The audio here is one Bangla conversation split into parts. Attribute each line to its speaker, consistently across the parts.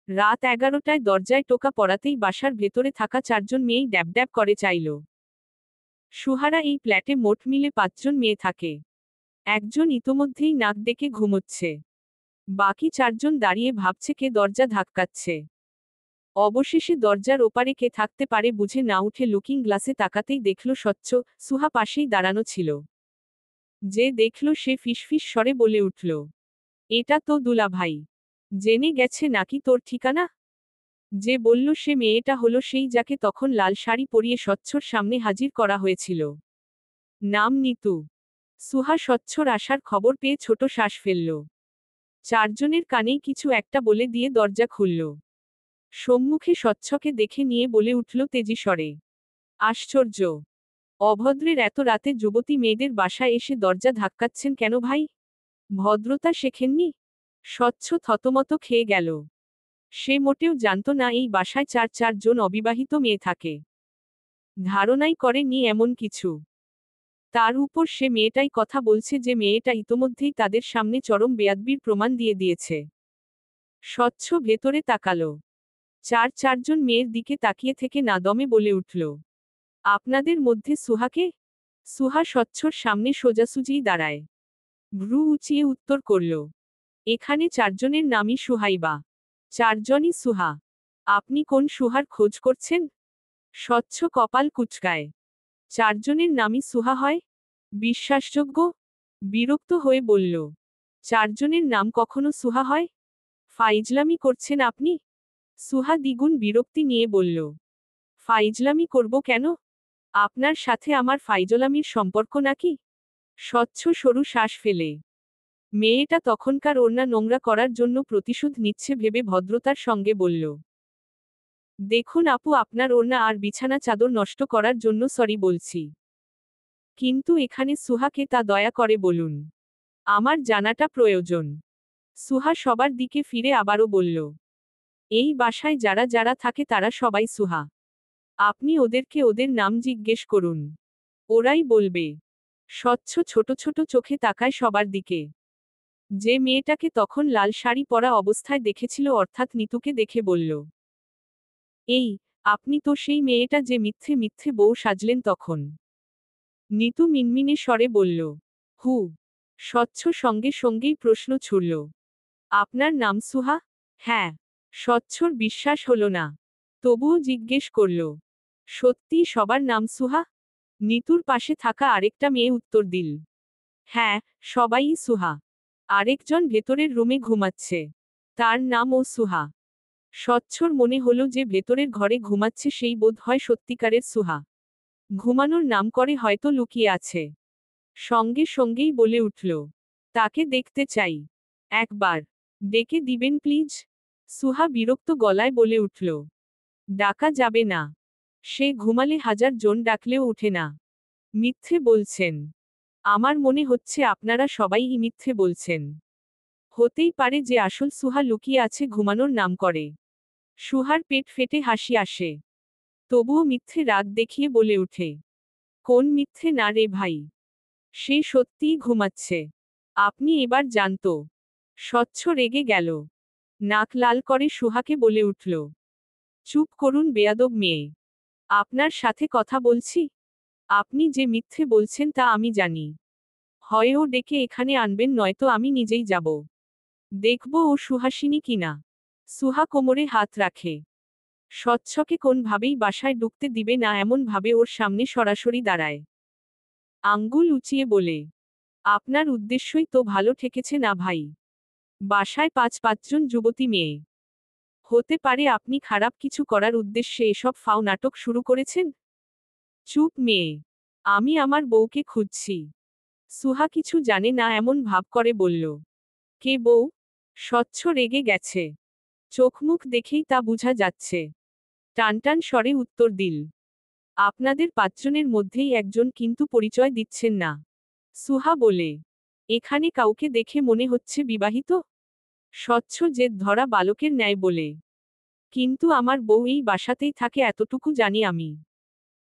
Speaker 1: রাত 11টায় দরজায় টোকা পড়াতেই বাসার ভেতরে থাকা 4জন মেয়েই ড্যাব ড্যাব করে চাইল। সুহারা এই ফ্ল্যাটে মোট মিলে 5জন মেয়ে থাকে। একজন ইতোমধ্যেই নাক ডেকে ঘুমোচ্ছে। বাকি 4জন দাঁড়িয়ে ভাবছে কে দরজা ধাক্কাচ্ছে। অবশেষে দরজার ওপারে কে থাকতে পারে বুঝে না উঠে লুকিং গ্লাসে তাকাতেই দেখল স্বচ্ছ, সুহা পাশেই দাঁড়ানো ছিল। যে দেখল সে ফিসফিস স্বরে বলে উঠল, এটা তো দুলাভাই। জেনে গেছে নাকি তোর ঠিকানা? যে বলল সে মেয়েটা হলো সেই যাকে তখন লাল শাড়ি পরিয়ে স্বচ্ছর সামনে হাজির করা হয়েছিল। নাম নিতু। সুহা স্বচ্ছর আসার খবর পেয়ে ছোট শ্বাস ফেলল। 4জনের কানেই কিছু একটা বলে দিয়ে দরজা খুলল। সম্মুখে স্বচ্ছকে দেখে নিয়ে বলে উঠল তেজি স্বরে, আশ্চর্য! অভদ্রের এত রাতে যুবতী মেয়েদের বাসায় এসে দরজা ধাক্কাচ্ছেন কেন ভাই? ভদ্রতা শেখেননি? স্বচ্ছ থতমত খেয়ে গেল। সে মোটেও জানত না এই বাসায় 4জন অবিবাহিত মেয়ে থাকে। ধারণাই করেনি এমন কিছু। তার উপর সে মেয়েটাই কথা বলছে যে মেয়েটা ইতোমধ্যেই তাদের সামনে চরম বেয়াদবির প্রমাণ দিয়ে দিয়েছে। স্বচ্ছ ভেতরে তাকালো। 4জন মেয়ের দিকে তাকিয়ে থেকে না দমে বলে উঠল, আপনাদের মধ্যে সুহাকে? সুহা স্বচ্ছর সামনে সোজাসুজিই দাঁড়ায়। ভ্রু উঁচিয়ে উত্তর করল, এখানে 4জনের নামই সুহাইবা। 4জনই সুহা। আপনি কোন সুহার খোঁজ করছেন? স্বচ্ছ কপাল কুঁচকায়। 4জনের নামই সুহা হয়? বিশ্বাসযোগ্য? বিরক্ত হয়ে বলল, 4জনের নাম কখনো সুহা হয়? ফাইজলামি করছেন আপনি? সুহা দ্বিগুণ বিরক্তি নিয়ে বলল, ফাইজলামি করব কেন? আপনার সাথে আমার ফাইজলামির সম্পর্ক নাকি? স্বচ্ছ সরু শ্বাস ফেলে। মেয়েটা তখনকার ওড়না নোংরা করার জন্য প্রতিশোধ নিচ্ছে ভেবে ভদ্রতার সঙ্গে বলল, দেখুন আপু, আপনার ওড়না আর বিছানা চাদর নষ্ট করার জন্য সরি বলছি। কিন্তু এখানে সুহাকে তা দয়া করে বলুন। আমার জানাটা প্রয়োজন। সুহা সবার দিকে ফিরে আবারও বলল, এই বাসায় যারা যারা থাকে তারা সবাই সুহা। আপনি ওদেরকে ওদের নাম জিজ্ঞেস করুন। ওরাই বলবে। স্বচ্ছ ছোট ছোট চোখে তাকায় সবার দিকে। যে মেয়েটাকে তখন লাল শাড়ি পরা অবস্থায় দেখেছিল অর্থাৎ নিতুকে দেখে বলল, এই, আপনি তো সেই মেয়েটা যে মিথ্যে মিথ্যে বউ সাজলেন তখন। নিতু মিনমিনে স্বরে বলল, হু। স্বচ্ছ সঙ্গে সঙ্গেই প্রশ্ন ছুড়ল, আপনার নাম সুহা? হ্যাঁ। স্বচ্ছর বিশ্বাস হলো না। তবুও জিজ্ঞেস করল, সত্যি সবার নাম সুহা? নিতুর পাশে থাকা আরেকটা মেয়ে উত্তর দিল, হ্যাঁ, সবাই সুহা। আরেকজন ভেতরের রুমে ঘুমাচ্ছে। তার নামও সুহা। স্বচ্ছর মনে হলো যে ভেতরের ঘরে ঘুমাচ্ছে সেই বোধ হয় সত্যিকারের সুহা। ঘুমানোর নাম করে হয়তো লুকিয়ে আছে। সঙ্গে সঙ্গেই বলে উঠল, তাকে দেখতে চাই। একবার ডেকে দিবেন প্লিজ? সুহা বিরক্ত গলায় বলে উঠল, ডাকা যাবে না। সে ঘুমালে 1000 জন ডাকলেও উঠে না। মিথ্যে বলছেন। আমার মনে হচ্ছে আপনারা সবাই মিথ্যে বলছেন। হতেই পারে যে আসল সুহা লুকিয়ে আছে ঘুমানোর নাম করে। সুহার পেট ফেটে হাসি আসে। তবুও মিথ্যে রাগ দেখিয়ে বলে উঠে, কোন মিথ্যে না রে ভাই? সে সত্যিই ঘুমাচ্ছে। আপনি এবার জানতো। স্বচ্ছ রেগে গেল। নাক লাল করে সুহাকে বলে উঠল, চুপ করুন বেয়াদব মেয়ে। আপনার সাথে কথা বলছি। আপনি যে মিথ্যে বলছেন তা আমি জানি। হয় ও ডেকে এখানে আনবেন নয়তো আমি নিজেই যাব। দেখব ও সুহাসিনী কিনা। সুহা কোমরে হাত রাখে। স্বচ্ছকে কোনভাবেই বাসায় ঢুকতে দিবে না এমন ভাবে ওর সামনে সরাসরি দাঁড়ায়। আঙ্গুল উঁচিয়ে বলে, আপনার উদ্দেশ্যই তো ভালো ঠেকেছে না ভাই। বাসায় 5জন যুবতী মেয়ে। হতে পারে আপনি খারাপ কিছু করার উদ্দেশ্যে এসব ফাও নাটক শুরু করেছেন? চুপ মেয়ে। আমি আমার বউকে খুঁজছি। সুহা কিছু জানে না এমন ভাব করে বলল, কে বউ? স্বচ্ছ রেগে গেছে। চোখমুখ দেখেই তা বোঝা যাচ্ছে। টানটান স্বরে উত্তর দিল, আপনাদের 5জনের মধ্যেই একজন কিন্তু পরিচয় দিচ্ছেন না। সুহা বলে, এখানে কাউকে দেখে মনে হচ্ছে বিবাহিত? স্বচ্ছ জেদ ধরা বালকের ন্যায় বলে, কিন্তু আমার বউ এই বাসাতেই থাকে এতটুকু জানি আমি।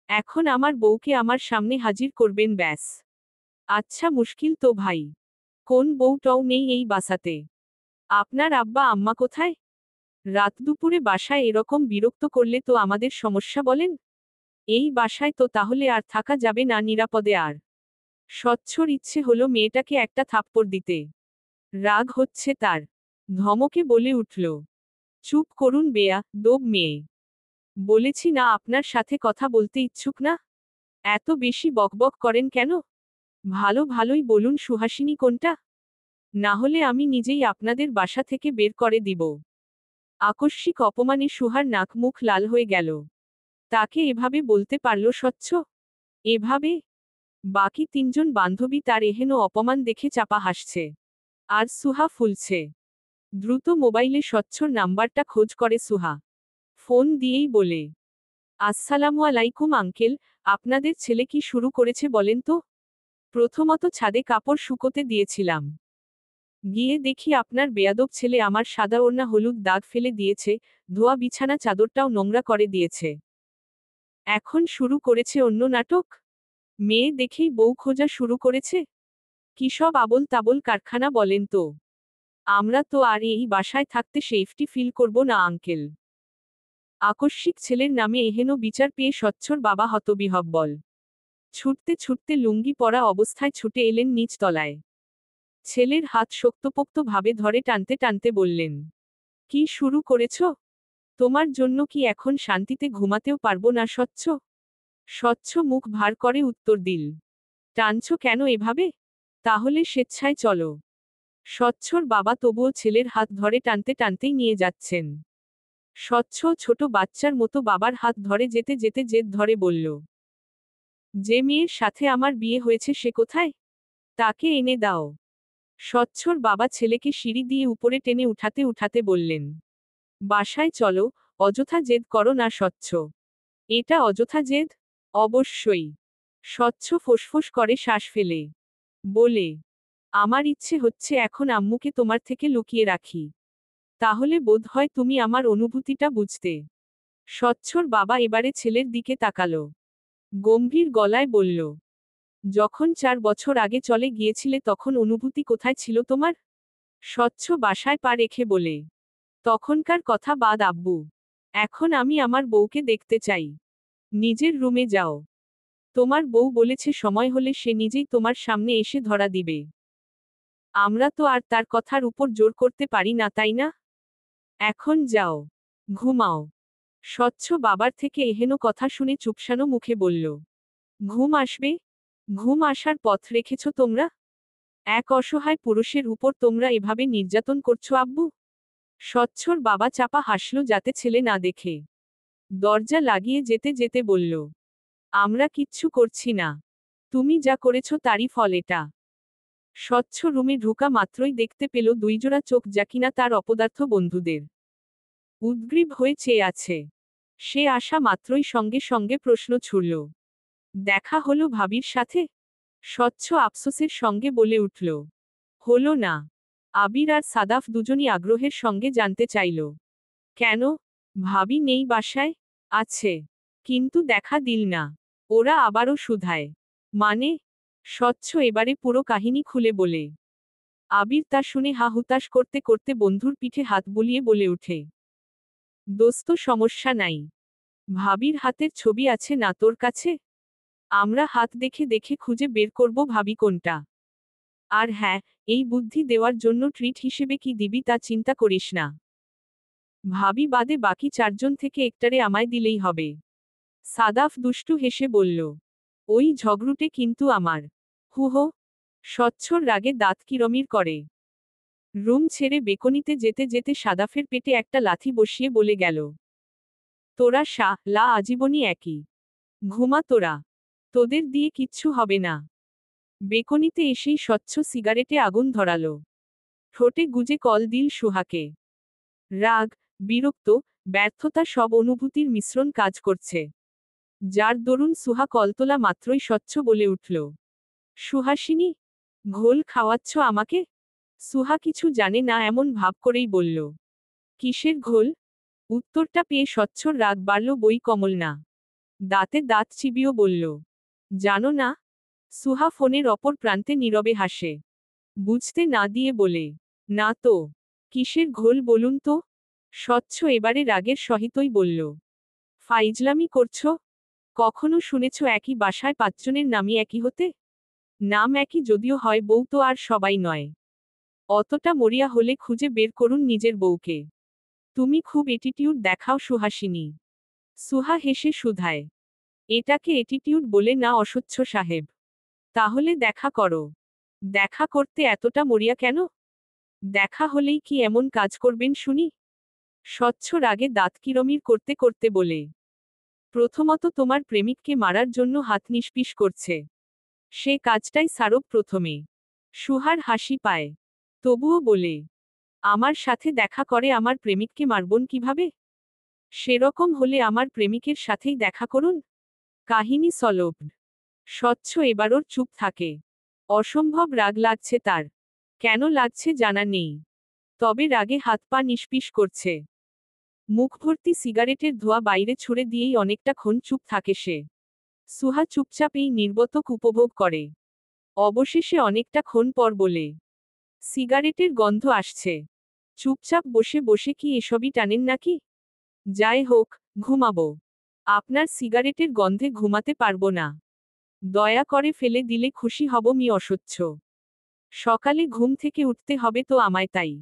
Speaker 1: এখন আমার বউকে আমার সামনে হাজির করবেন ব্যাস। আচ্ছা মুশকিল তো ভাই। কোন বউটাও নেই এই বাসাতে। আপনার আব্বা আম্মা কোথায়? রাত দুপুরে বাসায় এরকম বিরক্ত করলে তো আমাদের সমস্যা বলেন। এই বাসায় তো তাহলে আর থাকা যাবে না নিরাপদে আর। স্বচ্ছর ইচ্ছে হলো মেয়েটাকে একটা থাপ্পড় দিতে। রাগ হচ্ছে তার। ধমকে বলে উঠল, চুপ করুন বেয়া, দোব মেয়ে। বলেছি না আপনার সাথে কথা বলতে ইচ্ছুক না? এত বেশি বকবক করেন কেন? ভালোই বলুন সুহাসিনী কোনটা? না হলে আমি নিজেই আপনাদের বাসা থেকে বের করে দিব। আকস্মিক অপমানে সুহার নাক মুখ লাল হয়ে গেল। তাকে এভাবে বলতে পারল স্বচ্ছ? এভাবে? বাকি তিনজন বান্ধবী তার এহেন অপমান দেখে চাপা হাসছে। আর সুহা ফুলছে। দ্রুত মোবাইলে স্বচ্ছর নাম্বারটা খোঁজ করে সুহা। ফোন দিয়েই বলে, আসসালামু আলাইকুম আঙ্কেল, আপনাদের ছেলে কি শুরু করেছে বলেন তো? প্রথমত ছাদে কাপড় শুকোতে দিয়েছিলাম। গিয়ে দেখি আপনার বেয়াদব ছেলে আমার সাদা ওড়না হলুদ দাগ ফেলে দিয়েছে, ধোয়া বিছানা চাদরটাও নোংরা করে দিয়েছে। এখন শুরু করেছে অন্য নাটক? মেয়ে দেখেই বউ খোঁজা শুরু করেছে? কি সব আবোল তাবোল কারখানা বলেন তো? আমরা তো আর এই বাসায় থাকতে সেফটি ফিল করব না আঙ্কেল। আকস্মিক ছেলের নামে এহেন বিচার পেয়ে স্বচ্ছর বাবা হতবিহ্বল। ছুটতে লুঙ্গি পরা অবস্থায় ছুটে এলেন নিচ তলায়। ছেলের হাত শক্তপোক্ত ভাবে ধরে টানতে বললেন, কি শুরু করেছ? তোমার জন্য কি এখন শান্তিতে ঘুমাতেও পারবো না স্বচ্ছ? স্বচ্ছ মুখ ভার করে উত্তর দিল, টানছ কেন এভাবে? তাহলে স্বেচ্ছায় চলো। স্বচ্ছর বাবা তবুও ছেলের হাত ধরে টানতেই নিয়ে যাচ্ছেন। স্বচ্ছ ছোট বাচ্চার মতো বাবার হাত ধরে যেতে জেদ ধরে বলল, যে মেয়ের সাথে আমার বিয়ে হয়েছে সে কোথায়? তাকে এনে দাও। স্বচ্ছর বাবা ছেলেকে সিঁড়ি দিয়ে উপরে টেনে উঠাতে বললেন, বাসায় চলো, অযথা জেদ করো না স্বচ্ছ। এটা অযথা জেদ? অবশ্যই। স্বচ্ছ ফোঁসফোঁস করে শ্বাস ফেলে বলে, আমার ইচ্ছে হচ্ছে এখন আম্মুকে তোমার থেকে লুকিয়ে রাখি। তাহলে বোধ হয় তুমি আমার অনুভূতিটা বুঝতে। স্বচ্ছর বাবা এবারে ছেলের দিকে তাকালো। গম্ভীর গলায় বলল, যখন 4 বছর আগে চলে গিয়েছিলে তখন অনুভূতি কোথায় ছিল তোমার? স্বচ্ছ বাসায় পা রেখে বলে, তখনকার কথা বাদ আব্বু। এখন আমি আমার বউকে দেখতে চাই। নিজের রুমে যাও। তোমার বউ বলেছে সময় হলে সে নিজেই তোমার সামনে এসে ধরা দিবে। আমরা তো আর তার কথার উপর জোর করতে পারি না তাই না? এখন যাও। ঘুমাও। স্বচ্ছ বাবার থেকে এহেন কথা শুনে চুপসানো মুখে বলল, ঘুম আসবে? ঘুম আসার পথ রেখেছ তোমরা? এক অসহায় পুরুষের উপর তোমরা এভাবে নির্যাতন করছো আব্বু? স্বচ্ছর বাবা চাপা হাসল যাতে ছেলে না দেখে। দরজা লাগিয়ে যেতে বলল, আমরা কিচ্ছু করছি না। তুমি যা করেছ তারই ফল এটা। স্বচ্ছ রুমে ঢোকা মাত্রই দেখতে পেল দুইজোড়া চোখ যা কিনা তার অপদার্থ বন্ধুদের। উদ্গ্রীব হয়ে চেয়ে আছে। সে আসা মাত্রই সঙ্গে প্রশ্ন ছুড়ল, দেখা হলো ভাবির সাথে? স্বচ্ছ আফসোসের সঙ্গে বলে উঠল, হলো না। আবির আর সাদাফ দুজনই আগ্রহের সঙ্গে জানতে চাইল, কেন? ভাবি নেই বাসায়? আছে। কিন্তু দেখা দিল না। ওরা আবারও শুধায়, মানে? স্বচ্ছ এবারে পুরো কাহিনী খুলে বলে। আবির তা শুনে হা হুতাশ করতে বন্ধুর পিঠে হাত বুলিয়ে বলে উঠে, দোস্ত সমস্যা নাই। ভাবির হাতের ছবি আছে না তোর কাছে? আমরা হাত দেখে খুঁজে বের করব ভাবি কোনটা। আর হ্যাঁ, এই বুদ্ধি দেওয়ার জন্য ট্রিট হিসেবে কি দিবি তা চিন্তা করিস না। ভাবি বাদে বাকি 4 জন থেকে একটারে আমায় দিলেই হবে। সাদাফ দুষ্টু হেসে বলল, ওই ঝগড়ুটে কিন্তু আমার। হুহো। স্বচ্ছর রাগে দাঁত কিরমির করে। রুম ছেড়ে বেকনিতে যেতে সাদাফের পেটে একটা লাথি বসিয়ে বলে গেল, তোরা লা আজীবনই একই। ঘুমা তোরা। তোদের দিয়ে কিচ্ছু হবে না। বেকনিতে এসেই স্বচ্ছ সিগারেটে আগুন ধরালো। ঠোঁটে গুজে কল দিল সুহাকে। রাগ, বিরক্ত, ব্যর্থতা সব অনুভূতির মিশ্রণ কাজ করছে। যার দরুন সুহা কলতোলা মাত্রই স্বচ্ছ বলে উঠল, সুহাসিনী, ঘোল খাওয়াচ্ছ আমাকে? সুহা কিছু জানে না এমন ভাব করেই বলল, কিসের ঘোল? উত্তরটা পেয়ে স্বচ্ছর রাগ বাড়ল বই কমল না। দাঁতে দাঁত চিবিয়েও বলল, জানো না? সুহা ফোনের অপর প্রান্তে নীরবে হাসে। বুঝতে না দিয়ে বলে, না তো। কিসের ঘোল বলুন তো? স্বচ্ছ এবারে রাগের সহিতই বলল, ফাইজলামি করছো? কখনো শুনেছ একই বাসায় পাঁচজনের নামই একই হতে? নাম একই যদিও হয়, বউ তো আর সবাই নয়। অতটা মরিয়া হলে খুঁজে বের করুন নিজের বউকে। তুমি খুব এটিটিউড দেখাও সুহাসিনী। সুহা হেসে শুধায়, এটাকে এটিটিউড বলে না অস্বচ্ছ সাহেব। তাহলে দেখা করো। দেখা করতে এতটা মরিয়া কেন? দেখা হলেই কি এমন কাজ করবেন শুনি? স্বচ্ছ রাগে দাঁত কিরমির করতে করতে বলে, প্রথমত তোমার প্রেমিককে মারার জন্য হাত নিষ্পিস করছে। সে কাজটাই সারব প্রথমে। সুহার হাসি পায়। তবুও বলে, আমার সাথে দেখা করে আমার প্রেমিককে মারবন কিভাবে? সেরকম হলে আমার প্রেমিকের সাথেই দেখা করুন। কাহিনী সলভড। স্বচ্ছ এবারও চুপ থাকে। অসম্ভব রাগ লাগছে তার। কেন লাগছে জানা নেই, তবে রাগে হাত পা নিষ্পিস করছে। মুখ ভর্তি সিগারেটের ধোঁয়া বাইরে ছুড়ে দিয়েই অনেকটাক্ষণ চুপ থাকে সে। সুহা চুপচাপ এই নির্বতক উপভোগ করে। অবশেষে অনেকটাক্ষণ পর বলে, সিগারেটের গন্ধ আসছে। চুপচাপ বসে বসে কি এসবই টানেন নাকি? যাই হোক, ঘুমাবো। আপনার সিগারেটের গন্ধে ঘুমাতে পারবো না। দয়া করে ফেলে দিলে খুশি হব মি অস্বচ্ছ। সকালে ঘুম থেকে উঠতে হবে তো আমায়, তাই।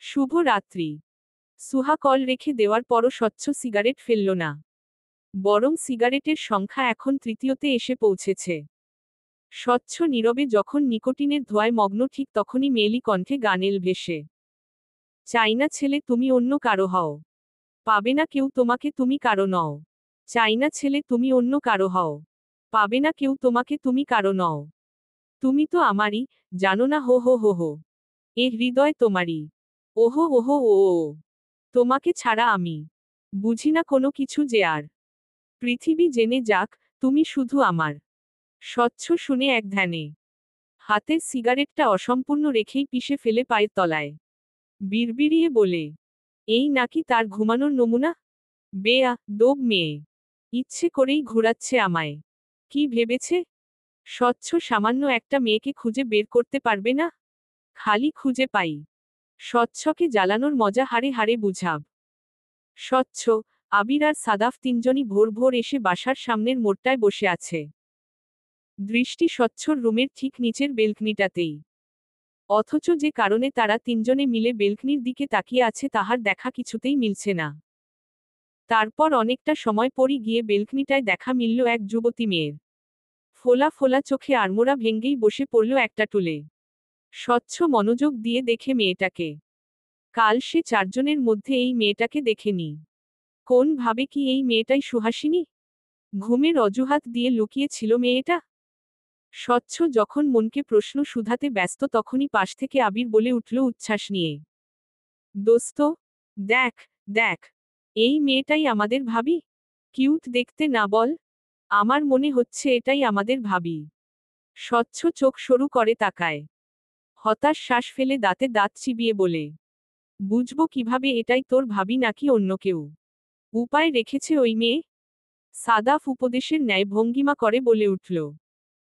Speaker 1: শুভ রাত্রি। সুহা কল রেখে দেওয়ার পরও স্বচ্ছ সিগারেট ফেলল না। বরং সিগারেটের সংখ্যা এখন তৃতীয়তে এসে পৌঁছেছে। স্বচ্ছ নীরবে যখন নিকোটিনের ধোঁয়ায় মগ্ন, ঠিক তখনই মেয়েলি কণ্ঠে গান এল ভেসে। চাই না ছেলে তুমি অন্য কারো হও। পাবে না কেউ তোমাকে তুমি কারো নও। চাই না ছেলে তুমি অন্য কারো হও। পাবে না কেউ তোমাকে তুমি কারো নও। তুমি তো আমারই, জানো না, হো হো হো হো। এ হৃদয় তোমারই। ওহো ওহো ও ও। তোমাকে ছাড়া আমি বুঝি না কোনো কিছু যে আর। পৃথিবী জেনে যাক, তুমি শুধু আমার। স্বচ্ছ শুনে এক ধ্যানে হাতের সিগারেটটা অসম্পূর্ণ রেখেই পিষে ফেলে পায়ের তলায়। বিড়বিড়িয়ে বলে, এই নাকি তার ঘুমানোর নমুনা? বেয়া দোব মেয়ে। ইচ্ছে করেই ঘুরাচ্ছে আমায়। কি ভেবেছে? স্বচ্ছ সামান্য একটা মেয়েকে খুঁজে বের করতে পারবে না? খালি খুঁজে পাই। স্বচ্ছকে জ্বালানোর মজা হাড়ে হাড়ে বুঝাব। স্বচ্ছ, আবির আর সাদাফ তিনজনই ভোর ভোর এসে বাসার সামনের মোড়টায় বসে আছে। দৃষ্টি স্বচ্ছর রুমের ঠিক নিচের বেলকনিটাতেই। অথচ যে কারণে তারা তিনজনে মিলে বেলকনির দিকে তাকিয়ে আছে তাহার দেখা কিছুতেই মিলছে না। তারপর অনেকটা সময় পরই গিয়ে বেলকনিটায় দেখা মিলল এক যুবতী মেয়ের। ফোলা ফোলা চোখে আড়মোড়া ভেঙ্গেই বসে পড়ল একটা টুলে। স্বচ্ছ মনোযোগ দিয়ে দেখে মেয়েটাকে। কাল সে চারজনের মধ্যে এই মেয়েটাকে দেখেনি। কোন ভাবে কি এই মেয়েটাই সুহাসিনী? ঘুমের অজুহাত দিয়ে লুকিয়েছিল মেয়েটা? স্বচ্ছ যখন মনকে প্রশ্ন শুধাতে ব্যস্ত তখনই পাশ থেকে আবির বলে উঠল উচ্ছ্বাস নিয়ে, দোস্ত, দেখ দেখ, এই মেয়েটাই আমাদের ভাবি। কিউট দেখতে না বল? আমার মনে হচ্ছে এটাই আমাদের ভাবি। স্বচ্ছ চোখ সরু করে তাকায়। হতাশ শ্বাস ফেলে দাঁতে দাঁত চিবিয়ে বলে, বুঝবো কিভাবে এটাই তোর ভাবি নাকি অন্য কেউ? উপায় রেখেছে ওই মেয়ে? সাদাফ উপদেশের ন্যায় ভঙ্গিমা করে বলে উঠল,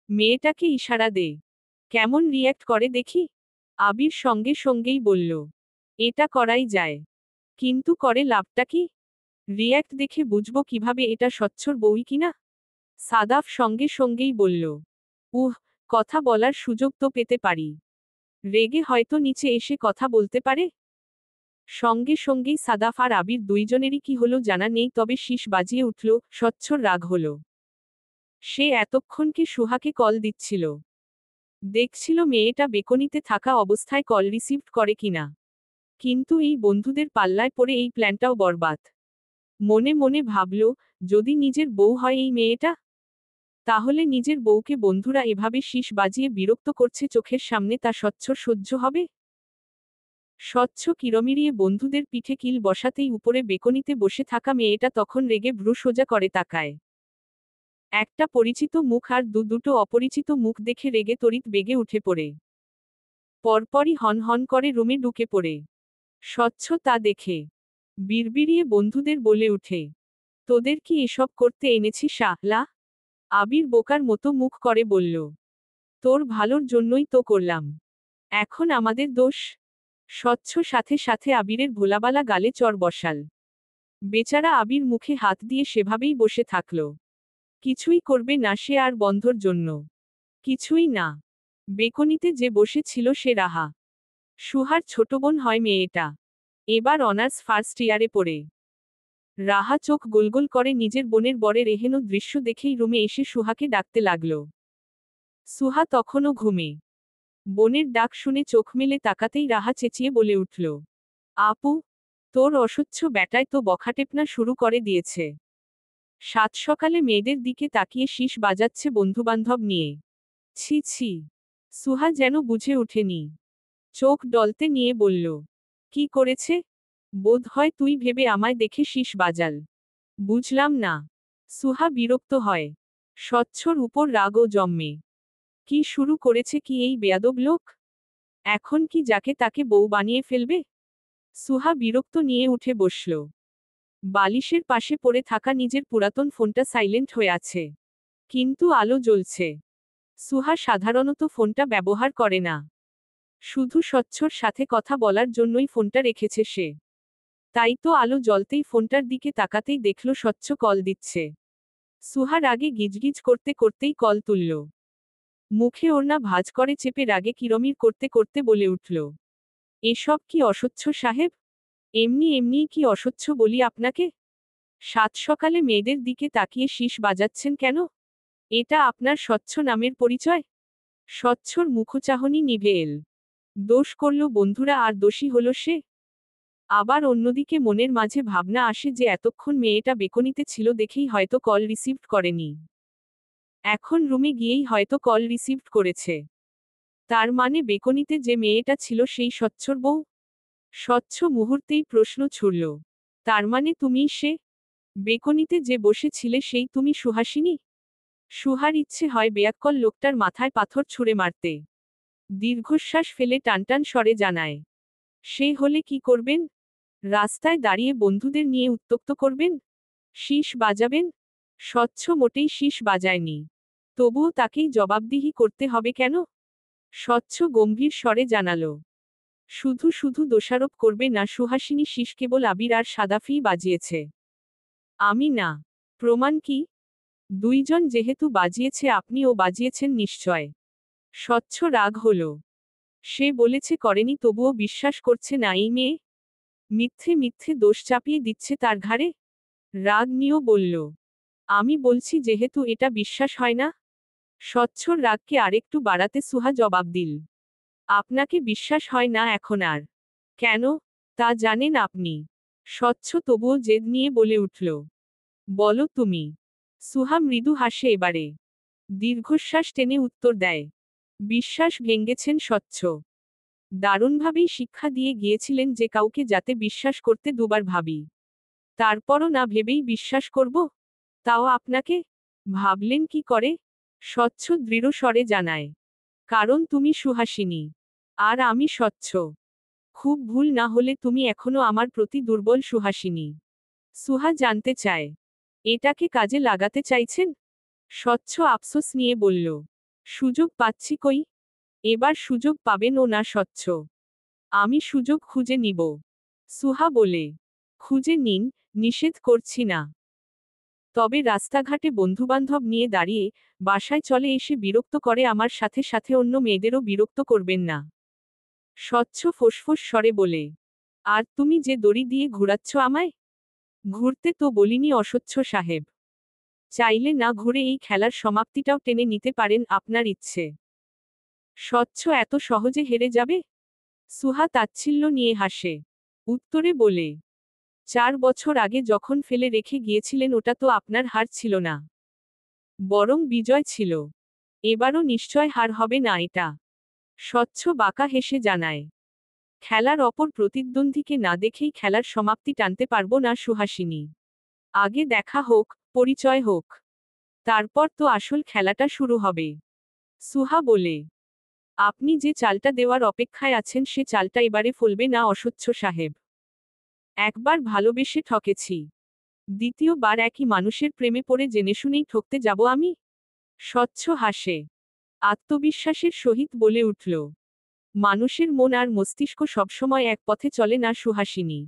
Speaker 1: মেয়েটাকে ইশারা দে। কেমন রিয়্যাক্ট করে দেখি। আবির সঙ্গে সঙ্গেই বলল, এটা করাই যায়। কিন্তু করে লাভটা কি? রিয়্যাক্ট দেখে বুঝবো কিভাবে এটা স্বচ্ছর বউই কিনা? সাদাফ সঙ্গে সঙ্গেই বলল, কথা বলার সুযোগ তো পেতে পারি। রেগে হয়তো নিচে এসে কথা বলতে পারে। সঙ্গে সঙ্গেই সাদাফ আর আবির দুইজনেরই কি হলো জানা নেই, তবে শীষ বাজিয়ে উঠল, স্বচ্ছর রাগ হল। সে এতক্ষণকে সুহাকে কল দিচ্ছিল। দেখছিল মেয়েটা বেকনিতে থাকা অবস্থায় কল রিসিভড করে কিনা। কিন্তু এই বন্ধুদের পাল্লায় পড়ে এই প্ল্যানটাও বরবাদ। মনে মনে ভাবল, যদি নিজের বউ হয় এই মেয়েটা, তাহলে নিজের বউকে বন্ধুরা এভাবে শীষ বাজিয়ে বিরক্ত করছে চোখের সামনে, তা স্বচ্ছর সহ্য হবে? স্বচ্ছ কিরমিরিয়ে বন্ধুদের পিঠে কিল বসাতেই উপরে বেকনিতে বসে থাকা মেয়েটা তখন রেগে ভ্রু সোজা করে তাকায়। একটা পরিচিত মুখ আর দুটো অপরিচিত মুখ দেখে রেগে তড়িৎ বেগে উঠে পড়ে। পরপরই হন হন করে রুমে ঢুকে পড়ে। স্বচ্ছ তা দেখে বিড়বিড়িয়ে বন্ধুদের বলে উঠে, তোদের কি এসব করতে এনেছি শাহলা? আবির বোকার মতো মুখ করে বলল, তোর ভালোর জন্যই তো করলাম। এখন আমাদের দোষ? স্বচ্ছ সাথে সাথে আবিরের ভোলাবালা গালে চর বসাল। বেচারা আবির মুখে হাত দিয়ে সেভাবেই বসে থাকল। কিছুই করবে না সে আর বন্ধর জন্য। কিছুই না। বেকনিতে যে বসেছিল সে রাহা। সুহার ছোট বোন হয় মেয়েটা। এবার অনার্স ফার্স্ট ইয়ারে পড়ে। রাহা চোখ গোলগোল করে নিজের বোনের বরের এহেন দৃশ্য দেখেই রুমে এসে সুহাকে ডাকতে লাগল। সুহা তখনও ঘুমে। বোনের ডাক শুনে চোখ মেলে তাকাতেই রাহা চেঁচিয়ে বলে উঠল, আপু, তোর অসহ্য ব্যাটায় তো বখাটেপনা শুরু করে দিয়েছে। সাত সকালে মেয়েদের দিকে তাকিয়ে শীষ বাজাচ্ছে বন্ধুবান্ধব নিয়ে। ছি ছি। সুহা যেন বুঝে ওঠেনি। চোখ ডলতে নিয়ে বলল, কি করেছে? বোধ হয় তুই ভেবে আমায় দেখে শীষ বাজাল। বুঝলাম না। সুহা বিরক্ত হয়। স্বচ্ছর উপর রাগও জন্মে। কি শুরু করেছে কি এই বেয়াদব লোক? এখন কি যাকে তাকে বউ বানিয়ে ফেলবে? সুহা বিরক্ত নিয়ে উঠে বসল। বালিশের পাশে পড়ে থাকা নিজের পুরাতন ফোনটা সাইলেন্ট হয়ে আছে। কিন্তু আলো জ্বলছে। সুহা সাধারণত ফোনটা ব্যবহার করে না। শুধু স্বচ্ছর সাথে কথা বলার জন্যই ফোনটা রেখেছে সে। তাই তো আলো জ্বলতেই ফোনটার দিকে তাকাতেই দেখল স্বচ্ছ কল দিচ্ছে। সুহা রাগে গিজগিজ করতে করতেই কল তুলল। মুখে ওড়না ভাঁজ করে চেপে রাগে কিরমির করতে করতে বলে উঠল, এসব কি অসহ্য সাহেব? এমনি এমনিই কি অসহ্য বলি আপনাকে? সাত সকালে মেয়েদের দিকে তাকিয়ে শীষ বাজাচ্ছেন কেন? এটা আপনার স্বচ্ছ নামের পরিচয়? স্বচ্ছর মুখচাহনি নিভে এল। দোষ করল বন্ধুরা আর দোষী হল সে? আবার অন্যদিকে মনের মাঝে ভাবনা আসে যে এতক্ষণ মেয়েটা বেকনিতে ছিল দেখেই হয়তো কল রিসিভড করেনি। এখন রুমে গিয়েই হয়তো কল রিসিভড করেছে। তার মানে বেকনিতে যে মেয়েটা ছিল সেই স্বচ্ছর বউ? স্বচ্ছ মুহূর্তেই প্রশ্ন ছুড়ল, তার মানে তুমি সে? বেকনিতে যে বসেছিলে সেই তুমি সুহাসিনী? সুহার ইচ্ছে হয় বেয়াক্কল লোকটার মাথায় পাথর ছুঁড়ে মারতে। দীর্ঘশ্বাস ফেলে টানটান স্বরে জানায়, সে হলে কি করবেন? রাস্তায় দাঁড়িয়ে বন্ধুদের নিয়ে উত্ত্যক্ত করবেন? শীষ বাজাবেন? স্বচ্ছ মোটেই শীষ বাজায়নি। তবুও তাকেই জবাবদিহি করতে হবে কেন? স্বচ্ছ গম্ভীর স্বরে জানালো, শুধু শুধু দোষারোপ করবে না সুহাসিনী শীষ কেবল আবির আর সাদাফি বাজিয়েছে। আমি না। প্রমাণ কি? দুইজন যেহেতু বাজিয়েছে আপনিও বাজিয়েছেন নিশ্চয়। স্বচ্ছ রাগ হল। সে বলেছে করেনি তবুও বিশ্বাস করছে না এই মেয়ে? মিথ্যে মিথ্যে দোষ চাপিয়ে দিচ্ছে তার ঘাড়ে। রাগ নিয়েও বলল, আমি বলছি যেহেতু এটা বিশ্বাস হয় না। স্বচ্ছর রাগকে আরেকটু বাড়াতে সুহা জবাব দিল, আপনাকে বিশ্বাস হয় না এখন আর? কেন? তা জানেন আপনি? স্বচ্ছ তবুও জেদ নিয়ে বলে উঠল, বলো তুমি। সুহা মৃদু হাসে এবারে। দীর্ঘশ্বাস টেনে উত্তর দেয়, বিশ্বাস ভেঙেছেন স্বচ্ছ। দারুণভাবেই শিক্ষা দিয়ে গিয়েছিলেন যে কাউকে যাতে বিশ্বাস করতে দুবার ভাবি। তারপরও না ভেবেই বিশ্বাস করব? তাও আপনাকে? ভাবলেন কি করে? স্বচ্ছ দৃঢ় স্বরে জানায়, কারণ তুমি সুহাসিনী। আর আমি স্বচ্ছ। খুব ভুল না হলে তুমি এখনো আমার প্রতি দুর্বল সুহাসিনী। সুহা জানতে চায়, এটাকে কাজে লাগাতে চাইছেন? স্বচ্ছ আফসোস নিয়ে বলল, সুযোগ পাচ্ছি কই? এবার সুযোগ পাবেন ও না স্বচ্ছ। আমি সুযোগ খুঁজে নিব। সুহা বলে, খুঁজে নিন, নিষেধ করছি না। তবে রাস্তাঘাটে বন্ধুবান্ধব নিয়ে দাঁড়িয়ে বাসায় চলে এসে বিরক্ত করে আমার সাথে সাথে অন্য মেয়েদেরও বিরক্ত করবেন না। স্বচ্ছ ফোঁসফোঁস স্বরে বলে, আর তুমি যে দড়ি দিয়ে ঘুরাচ্ছ আমায়? ঘুরতে তো বলিনি অস্বচ্ছ সাহেব। চাইলে না ঘুরে এই খেলার সমাপ্তিটাও টেনে নিতে পারেন আপনার ইচ্ছে। স্বচ্ছ এত সহজে হেরে যাবে? সুহা তাচ্ছিল্য নিয়ে হাসে। উত্তরে বলে, 4 বছর আগে যখন ফেলে রেখে গিয়েছিলেন ওটা তো আপনার হার ছিল না, বরং বিজয় ছিল। এবারও নিশ্চয় হার হবে না এটা। স্বচ্ছ বাঁকা হেসে জানায়, খেলার অপর প্রতিদ্বন্দ্বীকে না দেখেই খেলার সমাপ্তি টানতে পারবো না সুহাসিনী। আগে দেখা হোক, পরিচয় হোক। তারপর তো আসল খেলাটা শুরু হবে। সুহা বলে, আপনি যে চালটা দেওয়ার অপেক্ষায় আছেন সে চালটা এবারে ফলবে না অস্বচ্ছ সাহেব। একবার ভালোবেসে ঠকেছি। দ্বিতীয়বার একই মানুষের প্রেমে পড়ে জেনেশুনেই ঠকতে যাব আমি? স্বচ্ছ হাসে। আত্মবিশ্বাসের সহিত বলে উঠল, মানুষের মন আর মস্তিষ্ক সবসময় এক পথে চলে না সুহাসিনী।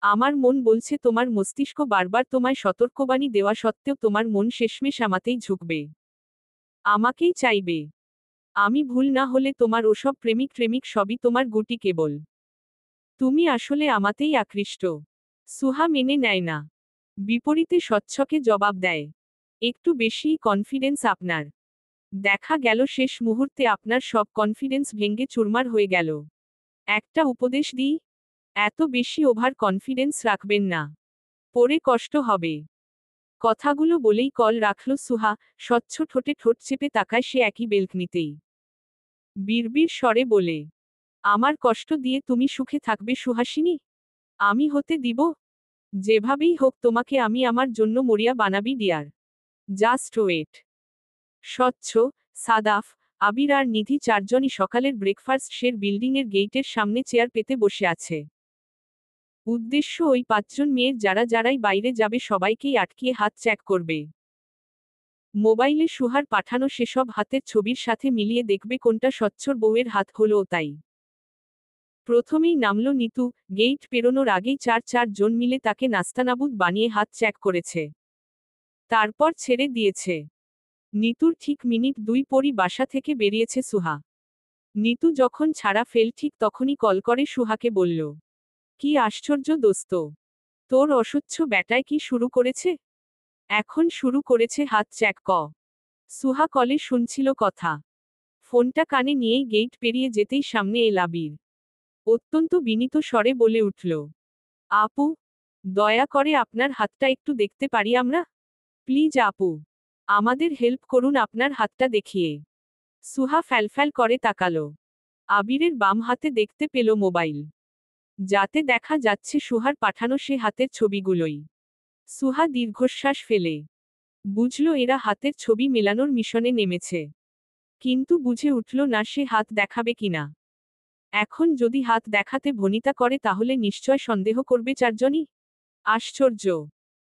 Speaker 1: আমার মন বলছে তোমার মস্তিষ্ক বারবার তোমায় সতর্কবাণী দেওয়া সত্ত্বেও তোমার মন শেষমেশ আমাতেই ঝুঁকবে। আমাকেই চাইবে। আমি ভুল না হলে তোমার ওসব প্রেমিক প্রেমিক সবই তোমার গুটি কেবল। তুমি আসলে আমাতেই আকৃষ্ট। সুহা মেনে নেয় না। বিপরীতে স্বচ্ছকে জবাব দেয়। একটু বেশিই কনফিডেন্স আপনার। দেখা গেল শেষ মুহূর্তে আপনার সব কনফিডেন্স ভেঙে চুরমার হয়ে গেল। একটা উপদেশ দিই, এত বেশি ওভার কনফিডেন্স রাখবেন না। পরে কষ্ট হবে। কথাগুলো বলেই কল রাখল সুহা, স্বচ্ছ ঠোঁটে ঠোঁট চেপে তাকায় সে একই বেলকনিতেই। বিড়বিড় স্বরে বলে, আমার কষ্ট দিয়ে তুমি সুখে থাকবে সুহাসিনী? আমি হতে দিব? যেভাবেই হোক তোমাকে আমি আমার জন্য মরিয়া বানাবি ডিয়ার। Just wait. স্বচ্ছ, সাদাফ, আবির আর নিধি চারজনই সকালের ব্রেকফাস্ট শের বিল্ডিংয়ের গেইটের সামনে চেয়ার পেতে বসে আছে। উদ্দেশ্য ওই ৫ জন মেয়ের যারাই বাইরে যাবে সবাইকেই আটকিয়ে হাত চেক করবে। মোবাইলে সুহার পাঠানো সেসব হাতের ছবির সাথে মিলিয়ে দেখবে কোনটা স্বচ্ছর বউয়ের হাত হলো তাই। প্রথমেই নামল নিতু, গেইট পেরোনোর আগেই ৪ জন মিলে তাকে নাস্তানাবুদ বানিয়ে হাত চেক করেছে। তারপর ছেড়ে দিয়েছে। নিতুর ঠিক মিনিট ২ পরই বাসা থেকে বেরিয়েছে সুহা। নিতু যখন ছাড়া ফেল ঠিক তখনই কল করে সুহাকে বলল, কি আশ্চর্য দোস্ত, তোর অসচ্ছ ব্যাটায় কি শুরু করেছে? এখন শুরু করেছে হাত চেক ক। সুহা কলে শুনছিল কথা। ফোনটা কানে নিয়েই গেইট পেরিয়ে যেতেই সামনে এল আবির। অত্যন্ত বিনীত স্বরে বলে উঠল, আপু, দয়া করে আপনার হাতটা একটু দেখতে পারি আমরা? প্লিজ আপু, আমাদের হেল্প করুন আপনার হাতটা দেখিয়ে। সুহা ফ্যালফ্যাল করে তাকালো। আবিরের বাম হাতে দেখতে পেল মোবাইল। যাতে দেখা যাচ্ছে সুহার পাঠানো সে হাতের ছবিগুলোই। সুহা দীর্ঘশ্বাস ফেলে বুঝল এরা হাতের ছবি মেলানোর মিশনে নেমেছে। কিন্তু বুঝে উঠল না সে হাত দেখাবে কিনা। এখন যদি হাত দেখাতে ভনিতা করে তাহলে নিশ্চয় সন্দেহ করবে চারজনই। আশ্চর্য!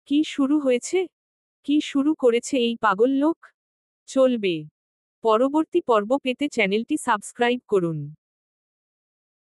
Speaker 1: কি শুরু হয়েছে? কি শুরু করেছে এই পাগল লোক? চলবে। পরবর্তী পর্ব পেতে চ্যানেলটি সাবস্ক্রাইব করুন।